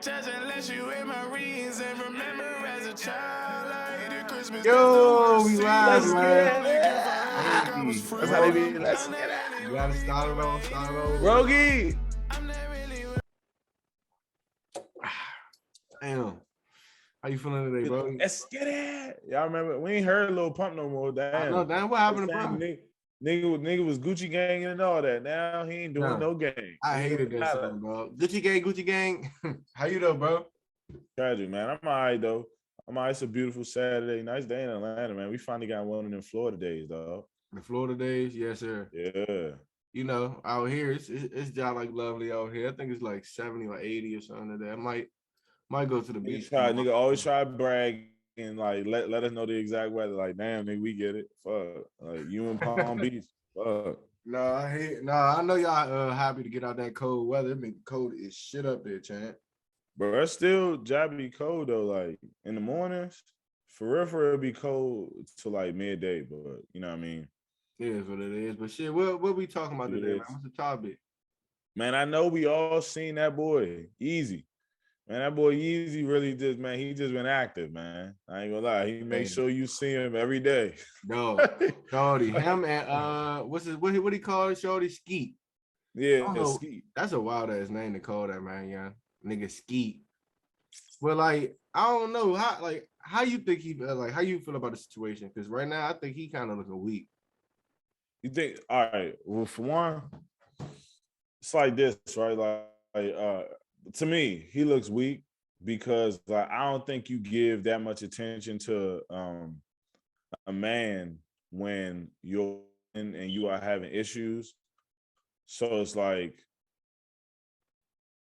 Just unless you in my reason. Remember as a child, like the Christmas Yo, we live, Let's man. get it. Hey, That's how they be. Let's get you it. gotta start it over. Rogi. Damn. How you feeling today, bro? Let's get it. Y'all remember? We ain't heard Lil Pump no more. I know, Damn. damn. What happened to bro? Nigga was Gucci Gang and all that. Now he ain't doing No, no gang. I hated that song, bro. Gucci gang. How you though, bro? Tragic, man. I'm all right, though. I'm all right. It's a beautiful Saturday. Nice day in Atlanta, man. We finally got one of them Florida days, dog. The Florida days, yes, sir. Yeah. You know, out here, it's just like lovely out here. I think it's like 70 or 80 or something like that. Might go to the beach. Nigga always try to brag and like let us know the exact weather. Like, damn, nigga, we get it. Fuck. Like you in Palm Beach. Fuck. I know y'all happy to get out that cold weather. It been cold as shit up there, champ. But it's still jabby cold though. Like in the mornings, for real, it'll be cold till like midday. But you know what I mean? It is what it is. But shit, what we talking about today, man? What's the topic? Man, I know we all seen that boy Easy. Man, that boy Easy really just, man, he just been active, man. I ain't gonna lie. He makes sure you see him every day. No, Shorty, him and what do you call it? Shorty Skeet. Yeah, Skeet. That's a wild ass name to call that, man. Yeah, nigga Skeet. Well, like I don't know how you think he how you feel about the situation? Because right now I think he kind of looking weak. You think? All right. Well, for one, it's like this, right? To me, he looks weak because like I don't think you give that much attention to a man when you're in and you are having issues. So it's like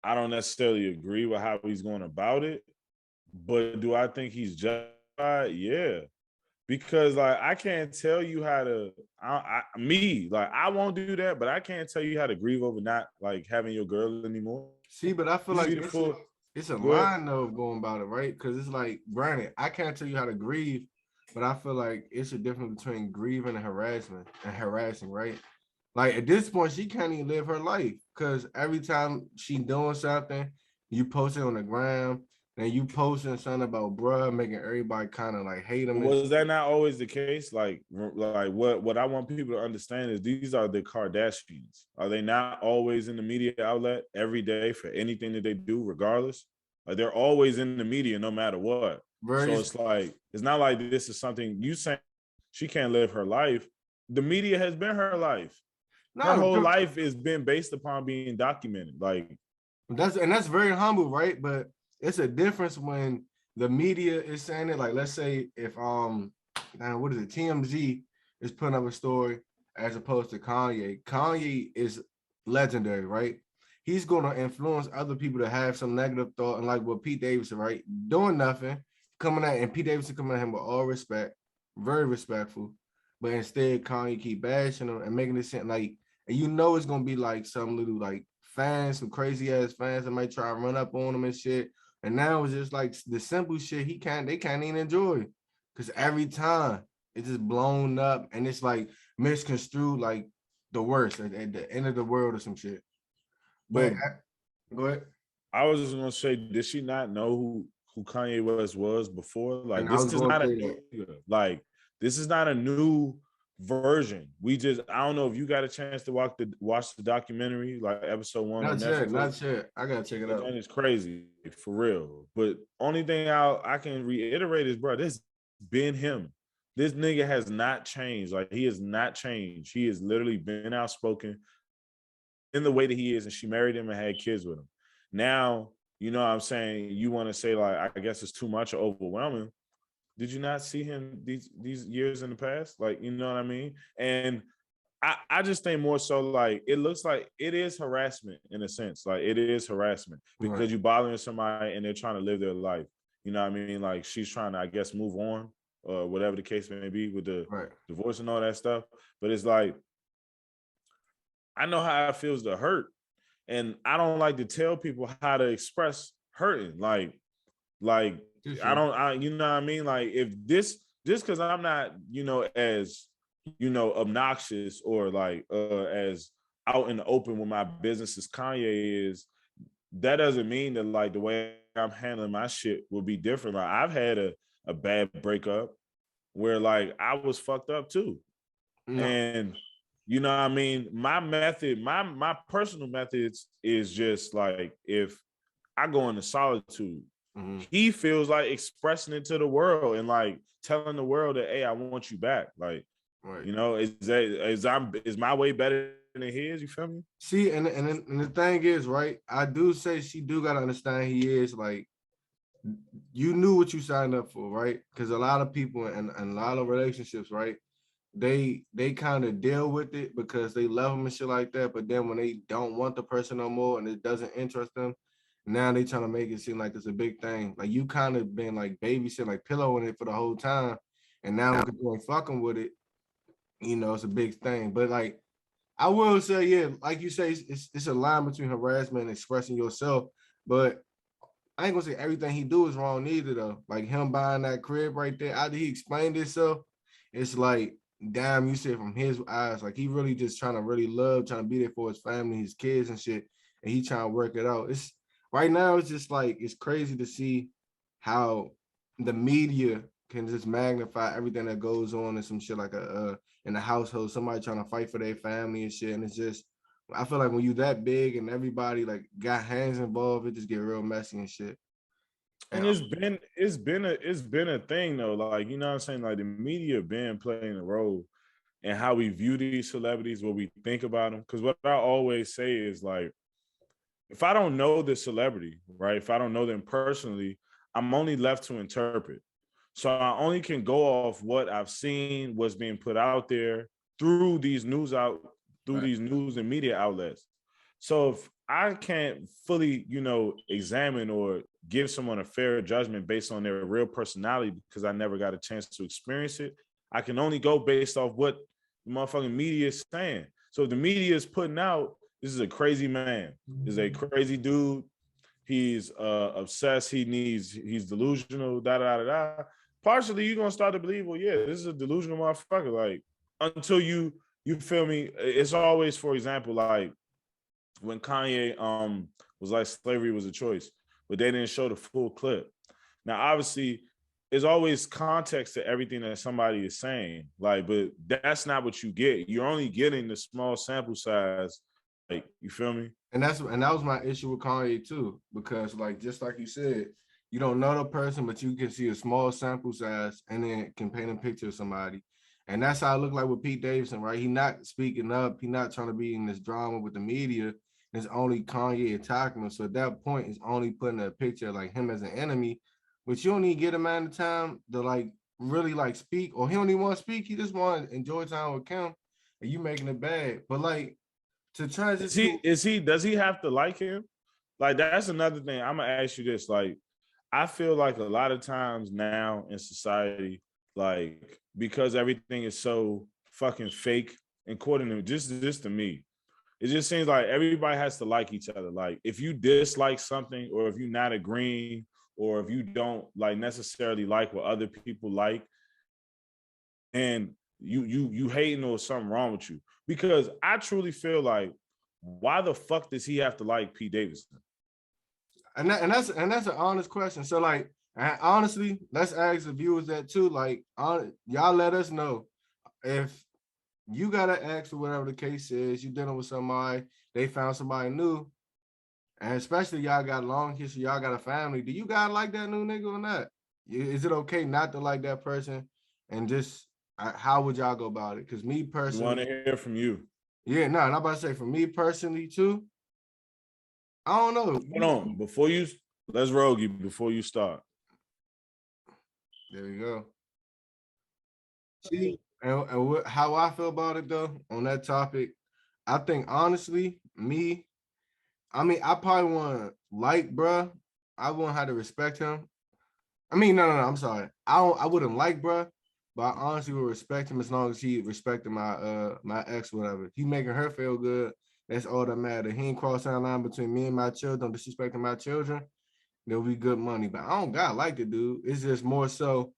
I don't necessarily agree with how he's going about it, but do I think he's justified? Yeah. Because like I can't tell you how to I won't do that, but I can't tell you how to grieve over not like having your girl anymore. See, but I feel like it's a line though of going about it, right? Because it's like, granted, I can't tell you how to grieve, but I feel like it's a difference between grieving and harassing, right? Like at this point, she can't even live her life because every time she doing something, you post it on the gram, and you posting something about bruh, making everybody kind of like hate him. Was that not always the case? Like what I want people to understand is these are the Kardashians. Are they not always in the media outlet every day for anything that they do, regardless? Like they're always in the media no matter what. So it's like it's not like this is something you saying she can't live her life. The media has been her life. Her whole life has been based upon being documented. Like that's very humble, right? But it's a difference when the media is saying it. Like, let's say if what is it? TMZ is putting up a story as opposed to Kanye. Kanye is legendary, right? He's gonna influence other people to have some negative thought, and like what Pete Davidson, right? Doing nothing, coming at and Pete Davidson coming at him with all respect, very respectful, but instead Kanye keep bashing him and making it seem like, and you know it's gonna be like some little like fans, some crazy ass fans that might try to run up on him and shit. And now it's just like the simple shit they can't even enjoy because every time it's just blown up and it's like misconstrued like the worst at the end of the world or some shit. But go ahead. I was just gonna say, did she not know who Kanye West was before? Like this is not a new version. I don't know if you got a chance to watch the documentary, like episode 1. Not yet. I gotta check it out. It's crazy for real. But only thing I can reiterate is, bro, this been him. This nigga has not changed. Like he has not changed. He has literally been outspoken in the way that he is, and she married him and had kids with him. Now, you know what I'm saying? You want to say like, I guess it's too much or overwhelming. Did you not see him these years in the past? Like, you know what I mean? And I just think more so like it looks like it is harassment in a sense. Like it is harassment because you're bothering somebody and they're trying to live their life. You know what I mean? Like she's trying to, I guess, move on or whatever the case may be with the divorce and all that stuff. But it's like, I know how it feels to hurt. And I don't like to tell people how to express hurting. Like you know what I mean? Like if just because I'm not, as, obnoxious or like as out in the open with my business as Kanye is, that doesn't mean that like the way I'm handling my shit will be different. Like I've had a bad breakup where like I was fucked up too. No. And you know what I mean? My method, my personal methods is just like if I go into solitude, he feels like expressing it to the world and like telling the world that, hey, I want you back. Like, Right. you know, is my way better than his? You feel me? See, and the thing is, right? I do say she do gotta understand he is like you knew what you signed up for, right? Because a lot of people and a lot of relationships, right? They kind of deal with it because they love them and shit like that. But then when they don't want the person no more and it doesn't interest them, now they trying to make it seem like it's a big thing. Like you kind of been like babysitting, like pillowing it for the whole time, and now because you ain't fucking with it, you know, it's a big thing. But like I will say, yeah, like you say, it's a line between harassment and expressing yourself. But I ain't gonna say everything he do is wrong neither though. Like him buying that crib right there, after he explained himself, it's like, damn, you see it from his eyes. Like he really just trying to really love, trying to be there for his family, his kids and shit. And he trying to work it out. It's right now, it's just like it's crazy to see how the media can just magnify everything that goes on and some shit like a in the household, somebody trying to fight for their family and shit. And it's just I feel like when you that big and everybody like got hands involved, it just get real messy and shit. And And it's been a thing though. Like, you know what I'm saying? Like the media been playing a role in how we view these celebrities, what we think about them. Because what I always say is like, if I don't know the celebrity, right? If I don't know them personally, I'm only left to interpret. So I only can go off what I've seen, what's being put out there through these news and media outlets. So if I can't fully, you know, examine or give someone a fair judgment based on their real personality because I never got a chance to experience it, I can only go based off what the motherfucking media is saying. So if the media is putting out, this is a crazy man, this is a crazy dude, he's obsessed, he's delusional, da da da da. Partially, you're gonna start to believe, well, yeah, this is a delusional motherfucker. Like until you feel me. It's always, for example, like when Kanye was like slavery was a choice, but they didn't show the full clip. Now, obviously, there's always context to everything that somebody is saying. Like, but that's not what you get. You're only getting the small sample size. Like, you feel me? and that was my issue with Kanye too, because like just like you said, you don't know the person, but you can see a small sample size and then can paint a picture of somebody. And that's how it looked like with Pete Davidson, right? He not speaking up, he not trying to be in this drama with the media. It's only Kanye attacking him. So at that point, it's only putting a picture of like him as an enemy, which you don't even get a man the time to like really like speak, or he don't even want to speak. He just want to enjoy time with Kim, and you making it bad. But like to transition, Does he have to like him? Like that's another thing. I'm gonna ask you this. Like, I feel like a lot of times now in society, like because everything is so fucking fake, according to just to me, it just seems like everybody has to like each other. Like if you dislike something, or if you're not agreeing, or if you don't like necessarily like what other people like, and you hating, or something wrong with you. Because I truly feel like, why the fuck does he have to like Pete Davidson? that's an honest question. So like, honestly, let's ask the viewers that too. Like, y'all let us know if you got an ex or whatever the case is. You dealing with somebody, they found somebody new, and especially y'all got long history, y'all got a family. Do you guys like that new nigga or not? Is it okay not to like that person? And just how would y'all go about it? Because me We want personally, to hear from you. yeah, no, I'm about to say for me personally too. I don't know. Hold on, let's rogue you before you start. There we go. See, and how I feel about it though on that topic, I think honestly, I mean, I probably want to like, bruh. I wouldn't have to respect him. I mean, no, I'm sorry. I wouldn't like, bruh, but I honestly would respect him as long as he respected my ex, whatever. He making her feel good. That's all that matters. He ain't crossing the line between me and my children, disrespecting my children. There'll be good money, but I don't gotta like the dude. It's just more so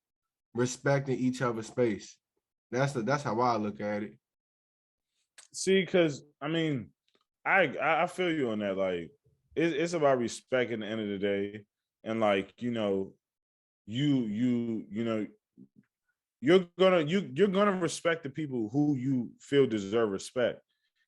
respecting each other's space. That's how I look at it. See, because I mean, I feel you on that. Like, it's about respect at the end of the day. and like, you know, you're gonna respect the people who you feel deserve respect.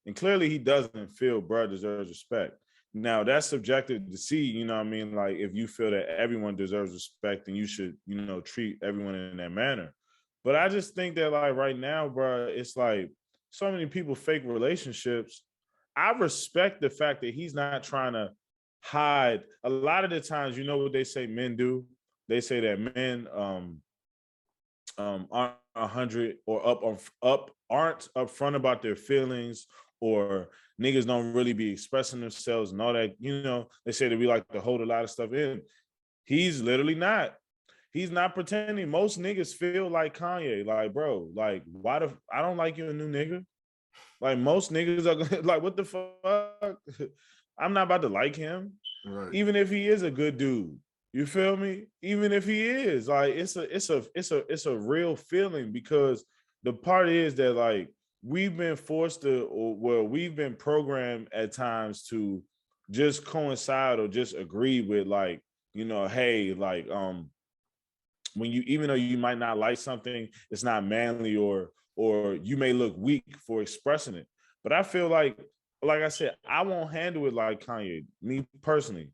And clearly he doesn't feel bro deserves respect. Now that's subjective to see, you know what I mean? Like if you feel that everyone deserves respect, then you should, treat everyone in that manner. But I just think that like right now, bro, it's like so many people fake relationships. I respect the fact that he's not trying to hide. A lot of the times, you know what they say men do? They say that men aren't 100 or up aren't upfront about their feelings, or niggas don't really be expressing themselves and all that. They say that we like to hold a lot of stuff in. He's literally not. He's not pretending. Most niggas feel like Kanye. Like, bro, like, why the I don't like you a new nigga. Like most niggas are like, what the fuck? I'm not about to like him. Right. Even if he is a good dude. You feel me? Even if he is, like, it's a real feeling, because the part is that like we've been forced to, or well, we've been programmed at times to just coincide or just agree with like, hey, like when you, even though you might not like something, it's not manly, or you may look weak for expressing it. But I feel like I said, I won't handle it like Kanye. Me personally,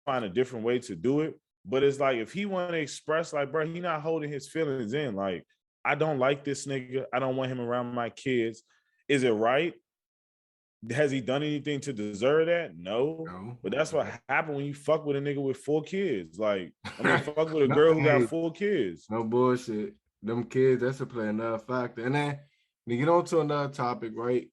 find a different way to do it. But it's like if he want to express, like, bro, he not holding his feelings in. Like, I don't like this nigga. I don't want him around my kids. Is it right? Has he done anything to deserve that? No. No. But that's what happened when you fuck with a nigga with 4 kids. Like, I mean, fuck with a No, girl who got hey, 4 kids. no bullshit. Them kids, that's a play another factor. And then to get on to another topic, right?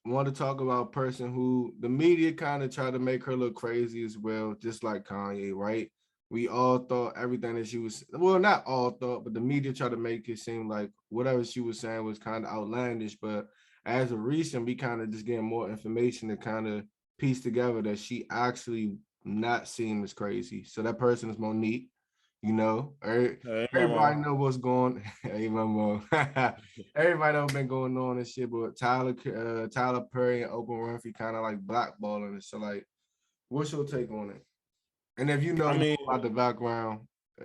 I want to talk about a person who the media kind of tried to make her look crazy as well, just like Kanye, right? We all thought everything that she was, well, not all thought, but the media tried to make it seem like whatever she was saying was kind of outlandish. But as of recent, we kind of just getting more information to kind of piece together that she actually not seem as crazy. So that person is Monique. Hey, Everybody mama. know what's going. Hey, mama. Everybody know what's been going on and shit. But Tyler Perry and Oprah Winfrey kind of like blackballing it. So like, what's your take on it? And if you know I more mean, about the background, go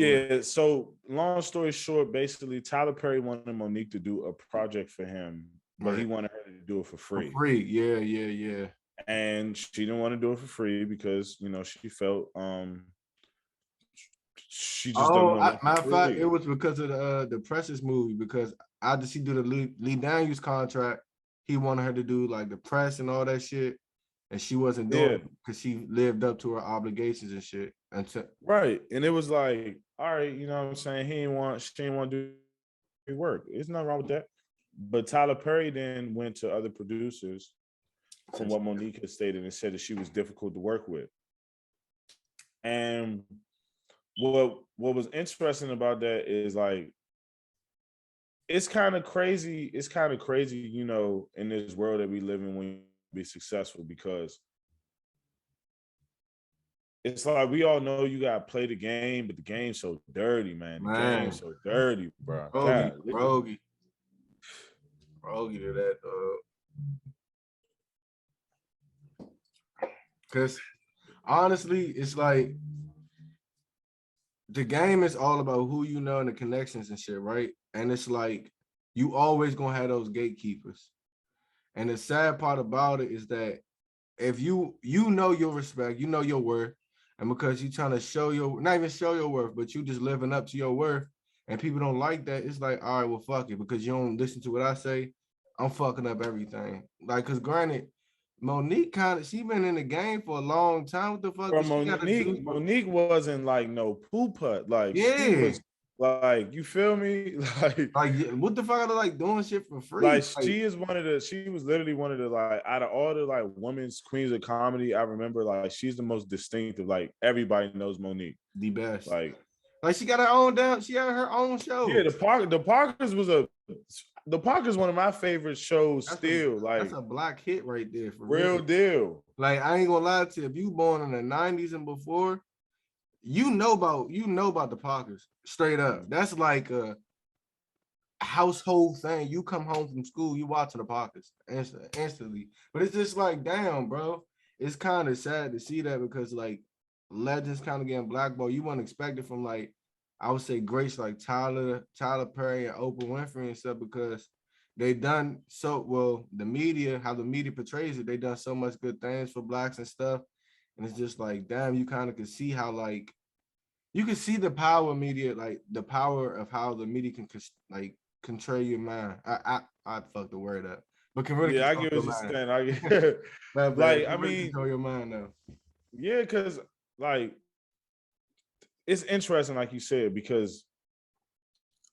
ahead. yeah. So long story short, basically, Tyler Perry wanted Monique to do a project for him, but he Right. wanted her to do it for For free. free. Yeah, yeah, yeah. And she didn't want to do it for free because she felt she just doesn't Oh, want to work matter of for fact, it free. was because of the Precious movie. Because after she do the Lee Daniels contract, he wanted her to do like the press and all that shit, and she wasn't doing Yeah, it because she lived up to her obligations and shit. Until right. And it was like, all right, you know what I'm saying? She didn't want to do work. There's nothing wrong with that. But Tyler Perry then went to other producers, from what Monique had stated, and said that she was difficult to work with. And what was interesting about that is like it's kind of crazy. It's kind of crazy, in this world that we live in when you be successful, because it's like we all know you gotta play the game, but the game's so dirty, man. The game's man, so dirty, bro. Rogie, God, Rogie, Rogie to that. Because honestly, it's like the game is all about who you know and the connections and shit, right? And it's like you always gonna have those gatekeepers. And the sad part about it is that if you know your respect, you know your worth, and because you trying to show your not even show your worth, but you just living up to your worth, and people don't like that, it's like, all right, well, fuck it, because you don't listen to what I say, I'm fucking up everything. Like, cause granted, Monique she been in the game for a long time. What the fuck bro, did she gotta do? Monique wasn't like no poo putt. Like she Yeah. was like, you feel me? Like, yeah, what the fuck are they like doing shit for free? Like Like, she was literally one of the, like, out of all the like women's queens of comedy, I remember, like, she's the most distinctive. Like everybody knows Monique. the best. Like, Like, she got her own down, she had her own yeah, show. the Parkers one of my favorite shows That's a still. that's Like, a black hit right there for real real. deal. Like, I ain't gonna lie to you, if you born in the 90s and before, you know about the Parkers straight up. That's like a household thing. You come home from school, you watching the Parkers instantly. But it's just like, damn, bro. It's kind of sad to see that because like legends kind of getting blackballed, you wouldn't expect it from like I would say greats like Tyler Perry and Oprah Winfrey and stuff because they done so well. The media, how the media portrays it, they done so much good things for blacks and stuff, and it's just like damn, you kind of can see how like you can see the power of media, like the power of how the media can like control your mind. I fucked the word up, but can really Yeah, I control get your what you're mind. saying. I get But like, can I really mean, control your mind though. yeah, because like it's interesting, like you said, because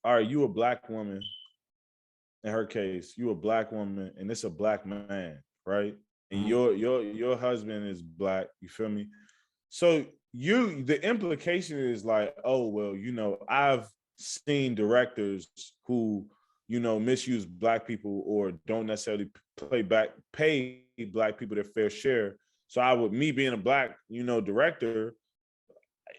all right, you a black woman. In her case, you a black woman, and it's a black man, right? And Mhm. your husband is black. You feel me? So the implication is like, oh well, I've seen directors who misuse black people or don't necessarily pay black people their fair share. So me being a black director,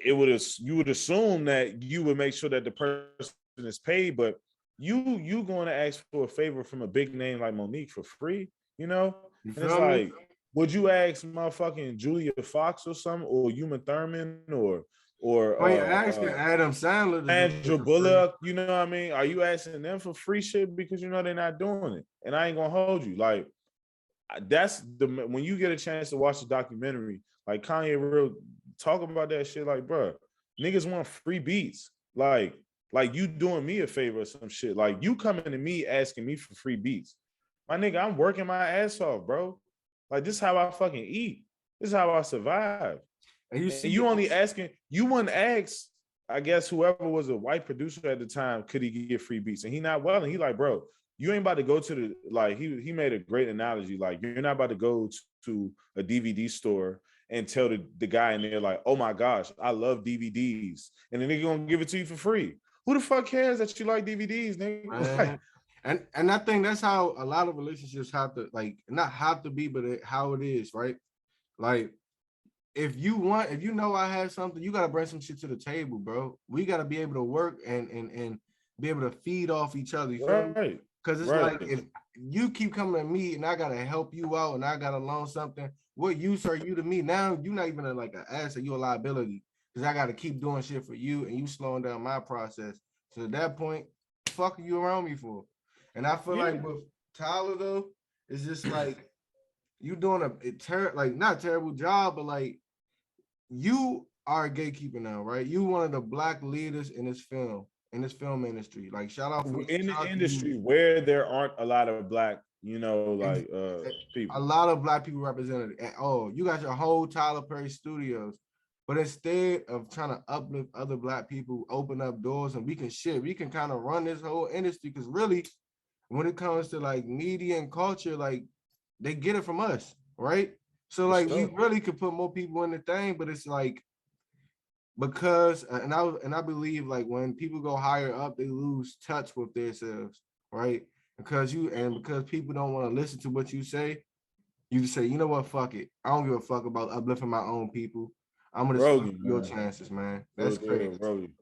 you would assume that you would make sure that the person is paid, but you going to ask for a favor from a big name like Monique for free, You and it's feel me? like, would you ask motherfucking Julia Fox or something, or Uma Thurman, or I mean, asking Adam Sandler to do it Andrew for free. Bullock? You know what I mean? Are you asking them for free shit because they're not doing it? And I ain't gonna hold you. Like, that's when you get a chance to watch the documentary, like Kanye real talk about that shit, like, bro, niggas want free beats, like you doing me a favor or some shit, like you coming to me asking me for free beats, my nigga, I'm working my ass off, bro, like this is how I fucking eat, this is how I survive, And you and see, you wouldn't ask, I guess whoever was a white producer at the time, could he get free beats? And he not well, and he like, bro, you ain't about to go to the, like, he made a great analogy, like you're not about to go to a DVD store and tell the guy in there like, oh my gosh, I love DVDs, and the nigga gonna give it to you for free. Who the fuck cares that you like DVDs, nigga? Like, man, and I think that's how a lot of relationships have to like not have to be, but how it is, right? Like if you know I have something, you gotta bring some shit to the table, bro. We gotta be able to work and be able to feed off each other. You feel me? right, Because it's right, like if you keep coming to me and I gotta help you out and I gotta loan something, what use are you to me? Now you're not even like an asset, you're a liability. Because I gotta keep doing shit for you and you slowing down my process. So at that point, fuck are you around me for? And I feel yeah. like with Tyler though, it's just like you doing like not terrible job, but like you are a gatekeeper now, right? You one of the black leaders in this film industry. Like In the shout out to you. industry where there aren't a lot of black, Ex- like a people. lot of black people represented. And, oh, you got your whole Tyler Perry Studios, but instead of trying to uplift other black people, open up doors, and we can kind of run this whole industry. Because really, when it comes to like media and culture, like they get it from us, right? So For like we sure. really could put more people in the thing, but it's like because and I believe like when people go higher up, they lose touch with themselves, right? Because people don't want to listen to what you just say, you know what, fuck it. I don't give a fuck about uplifting my own people. I'm gonna fuck Rogan, your man. chances, man. That's Real crazy. deal, Rogan.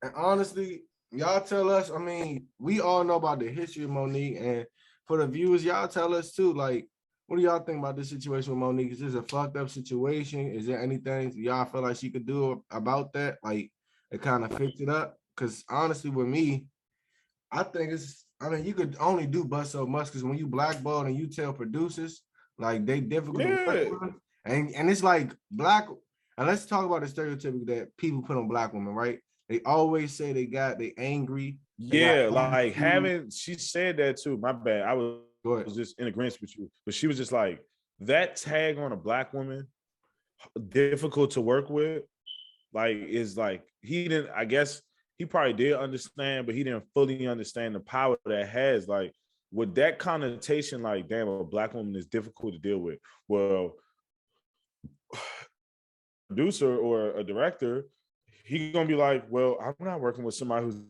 And honestly, y'all tell us. I mean, we all know about the history of Monique, and for the viewers, y'all tell us too. Like, what do y'all think about this situation with Monique? Is this a fucked up situation? Is there anything y'all feel like she could do about that? Like, to kind of fix it up? Because honestly, with me, I think it's. I mean, you could only do but so much because when you blackball and you tell producers like they difficult to work Yeah, with, and it's like black. And let's talk about the stereotypical that people put on black women, right? They always say they angry, they got yeah. Like attitude. she said that too. My bad. But was just in agreement with you, but she was just like, that tag on a black woman, difficult to work with. Like, is like, he didn't. I guess he probably did understand, but he didn't fully understand the power that has. Like, with that connotation, like, damn, a black woman is difficult to deal with. Well, producer or a director, he gonna be like, well, I'm not working with somebody who's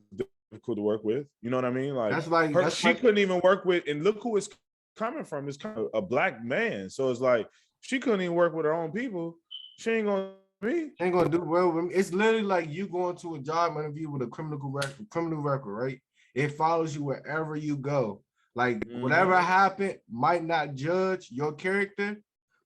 difficult to work with. You know what I mean? Like, that's she like couldn't even work with, and look who it's coming from. It's kind of a black man. So it's like she couldn't even work with her own people. She ain't gonna be. ain't gonna do well with me. It's literally like you going to a job interview with a criminal record, right? It follows you wherever you go. Like whatever Mm-hmm. happened might not judge your character,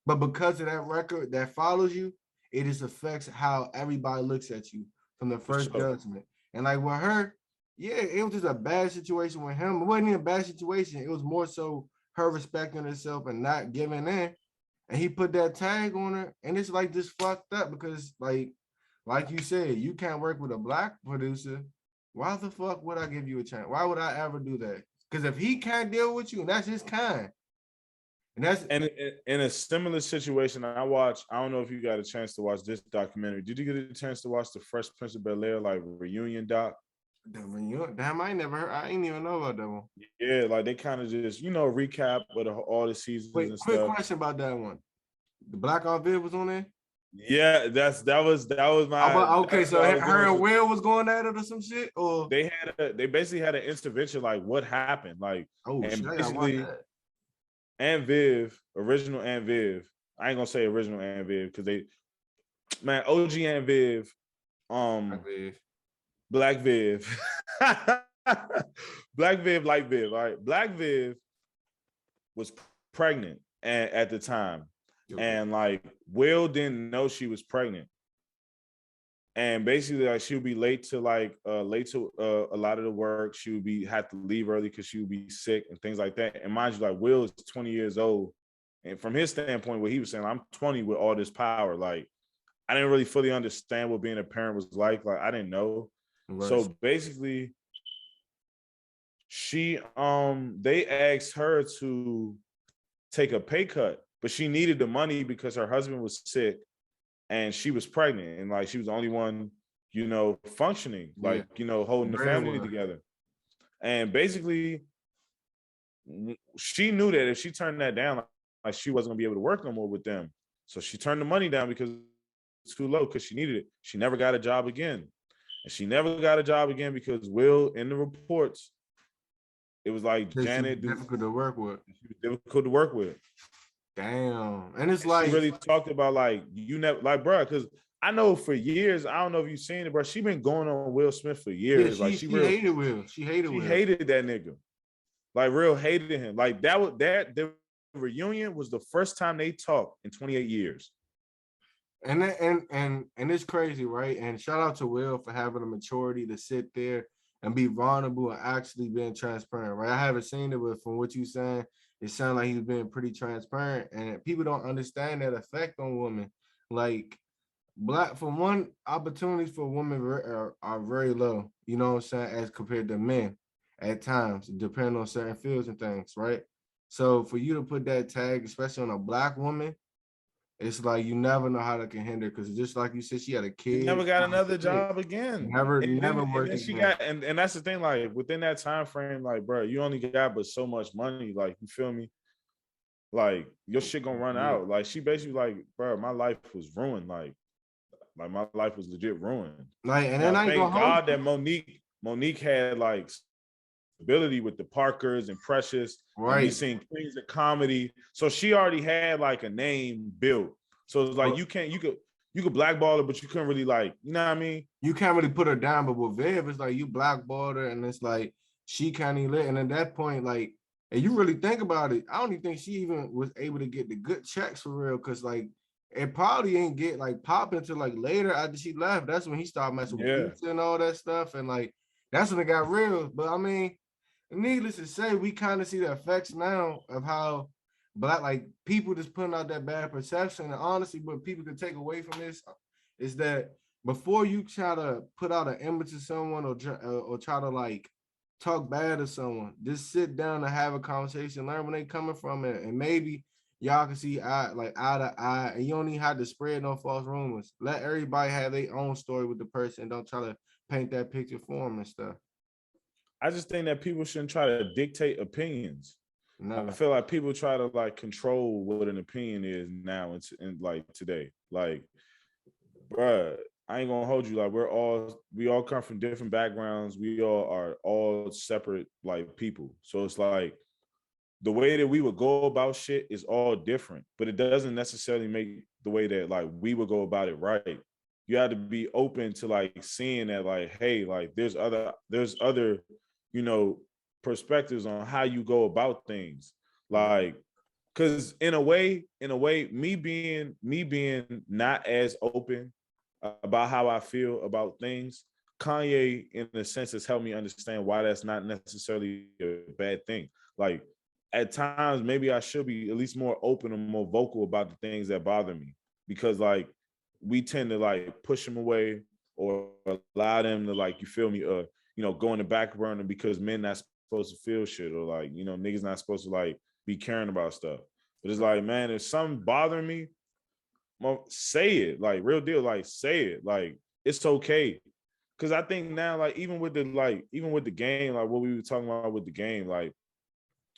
But because of that record that follows you, it just affects how everybody looks at you from the For first sure. judgment. And like with her, yeah, it was just a bad situation with him. It wasn't even a bad situation. It was more so her respecting herself and not giving in. And he put that tag on her, and it's like just fucked up because like you said, you can't work with a black producer. Why the fuck would I give you a chance? Why would I ever do that? Because if he can't deal with you, and that's his kind, and that's And in a similar situation, I watched. I don't know if you got a chance to watch this documentary. Did you get a chance to watch the Fresh Prince of Bel-Air like reunion doc? damn, I never heard. I ain't even know about that one. Yeah, like they kind of just recap of all the seasons Wait, and quick stuff. question about that one. The Black Vid was on there. Yeah, that was my. Okay, That's so what I was her going and to. Will was going at it or some shit, or They basically had an intervention like what happened, like, oh shit, and I gotta watch basically that. Aunt Viv, original Aunt Viv. I ain't gonna say original Aunt Viv because OG Aunt Viv, Vid. Black Viv, Black Viv, Light Viv. All right, Black Viv was pregnant at the time, and like Will didn't know she was pregnant, and basically like she would be late to a lot of the work. She would had to leave early because she would be sick and things like that. And mind you, like Will is 20 years old, and from his standpoint, what he was saying, I'm 20 with all this power. Like I didn't really fully understand what being a parent was like. Like I didn't know. Right. So basically, they asked her to take a pay cut, but she needed the money because her husband was sick and she was pregnant, and like she was the only one, functioning, like, holding the family together. And basically, she knew that if she turned that down, like she wasn't gonna be able to work no more with them. So she turned the money down because it's too low because she needed it. She never got a job again. And she never got a job again because Will, in the reports, it was like Janet difficult to work with. She was difficult to work with. Damn. And it's she really talked about like you never like, bro, because I know for years, I don't know if you've seen it, bro. She been going on Will Smith for years. Yeah, she hated Will. She hated that nigga. Like real hated him. Like the reunion was the first time they talked in 28 years. And it's crazy, right? And shout out to Will for having the maturity to sit there and be vulnerable and actually being transparent, right? I haven't seen it, but from what you're saying, it sounds like he's being pretty transparent, and people don't understand that effect on women. Like for one, opportunities for women are very low, you know what I'm saying, as compared to men at times, depending on certain fields and things, right? So for you to put that tag, especially on a Black woman, it's like you never know how that can hinder, because just like you said, she had a kid. She never got another job again. Never worked. And she got and that's the thing, like within that time frame, like, bro, you only got but so much money. Like, you feel me? Like your shit gonna run out. Like she basically like, bro, my life was ruined. Like my life was legit ruined. Like, and then thank God that Monique had like ability with the Parkers and Precious, right? And we seen Queens of Comedy, so she already had like a name built. So it's like you could blackball her, but you couldn't really, like, you know what I mean? You can't really put her down. But with Viv, it's like you blackballed her, and it's like she can't even lit. And at that point, like, and you really think about it, I don't even think she even was able to get the good checks for real, because like it probably ain't get like popping until like later after she left. That's when he started messing with pizza and all that stuff, and like that's when it got real. But I mean, needless to say, we kind of see the effects now of how Black, like, people just putting out that bad perception. And honestly, what people can take away from this is that before you try to put out an image of someone or try to like talk bad to someone, just sit down and have a conversation, learn where they coming from, and maybe y'all can see eye to eye, and you don't even have to spread no false rumors. Let everybody have their own story with the person. Don't try to paint that picture for them and stuff. I just think that people shouldn't try to dictate opinions. No. I feel like people try to like control what an opinion is now and like today. Like, bruh, I ain't gonna hold you. Like, we all come from different backgrounds. We all are all separate like people. So it's like the way that we would go about shit is all different, but it doesn't necessarily make the way that like we would go about it right. You have to be open to like seeing that, like, hey, like there's other, perspectives on how you go about things. Like, Because in a way, me being not as open about how I feel about things, Kanye, in a sense, has helped me understand why that's not necessarily a bad thing. Like at times, maybe I should be at least more open and more vocal about the things that bother me, because like we tend to like push them away or allow them to, like, you feel me, go in the back burner because men not supposed to feel shit, or like, niggas not supposed to like be caring about stuff. But it's like, man, if something bothering me, say it, like real deal, like say it, like it's okay. Cause I think now, like even with the game, like what we were talking about with the game, like,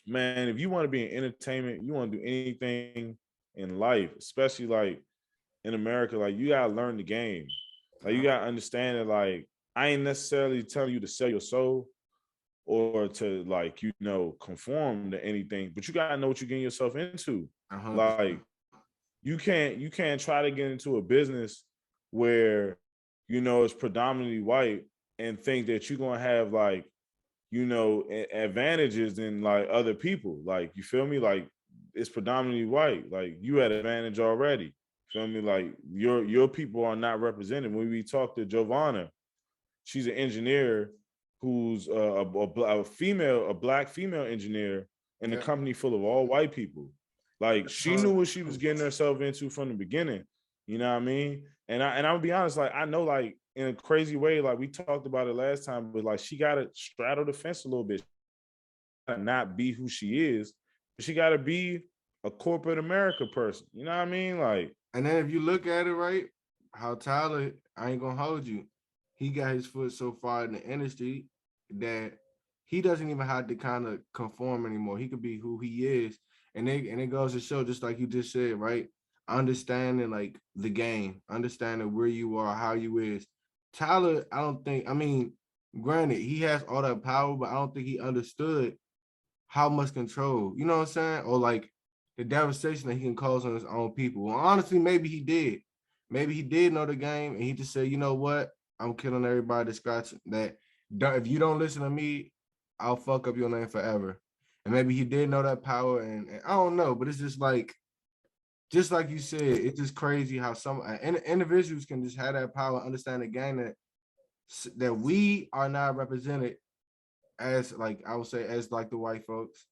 man, if you want to be in entertainment, you want to do anything in life, especially like in America, like you gotta learn the game. Like you gotta understand that, like, I ain't necessarily telling you to sell your soul or to like, conform to anything, but you gotta know what you're getting yourself into. 100%. Like you can't try to get into a business where it's predominantly white and think that you're gonna have like advantages in like other people. Like, you feel me? Like it's predominantly white. Like you had advantage already. Feel me? Like your people are not represented. When we talk to Giovanna, she's an engineer who's a black female engineer in a company full of all white people. Like she knew what she was getting herself into from the beginning. You know what I mean? And I'll be honest, like I know, like in a crazy way, like we talked about it last time, but like she gotta straddle the fence a little bit. Not be who she is, but she gotta be a corporate America person. You know what I mean? Like, and then if you look at it, right, how Tyler, I ain't gonna hold you, he got his foot so far in the industry that he doesn't even have to kind of conform anymore. He could be who he is. And it goes to show, just like you just said, right? Understanding like the game, understanding where you are, how you is. Tyler, I mean, granted, he has all that power, but I don't think he understood how much control, you know what I'm saying? Or like the devastation that he can cause on his own people. Well, honestly, maybe he did. Maybe he did know the game and he just said, you know what? I'm killing everybody that's scratching that. If you don't listen to me, I'll fuck up your name forever. And maybe he did know that power, and I don't know, but it's just like you said, it's just crazy how some individuals can just have that power, understand the game that we are not represented as, like I would say, as like the white folks,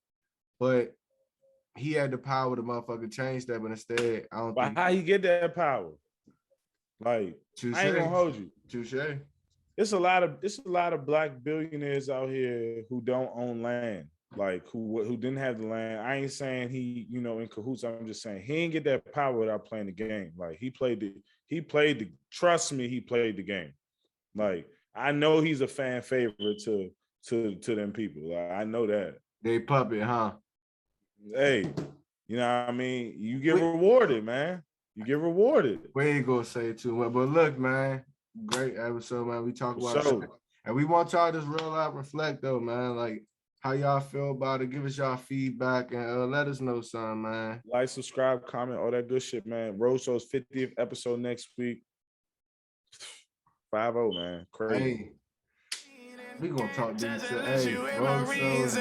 but he had the power to motherfucker change that, but instead, I don't think. How you get that power? Like, Touché. I ain't gonna hold you. Touché. It's a lot of black billionaires out here who don't own land, like who didn't have the land. I ain't saying he, in cahoots. I'm just saying he didn't get that power without playing the game. Like he played the. Trust me, he played the game. Like I know he's a fan favorite to them people. Like, I know that. They puppet, huh? Hey, you know what I mean? You get rewarded, man. You get rewarded. We ain't gonna say too much, but look, man, great episode, man. We talk about shit. And we want y'all to just real out reflect though, man. Like how y'all feel about it. Give us y'all feedback and let us know something, man. Like, subscribe, comment, all that good shit, man. Road Show's 50th episode next week. 5-0, man. Crazy. Hey, we gonna talk this shit. Hey, Road Show's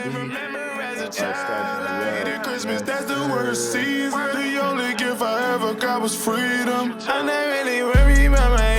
Christmas, that's the worst season. The only gift I ever got was freedom. I'm not really worried about my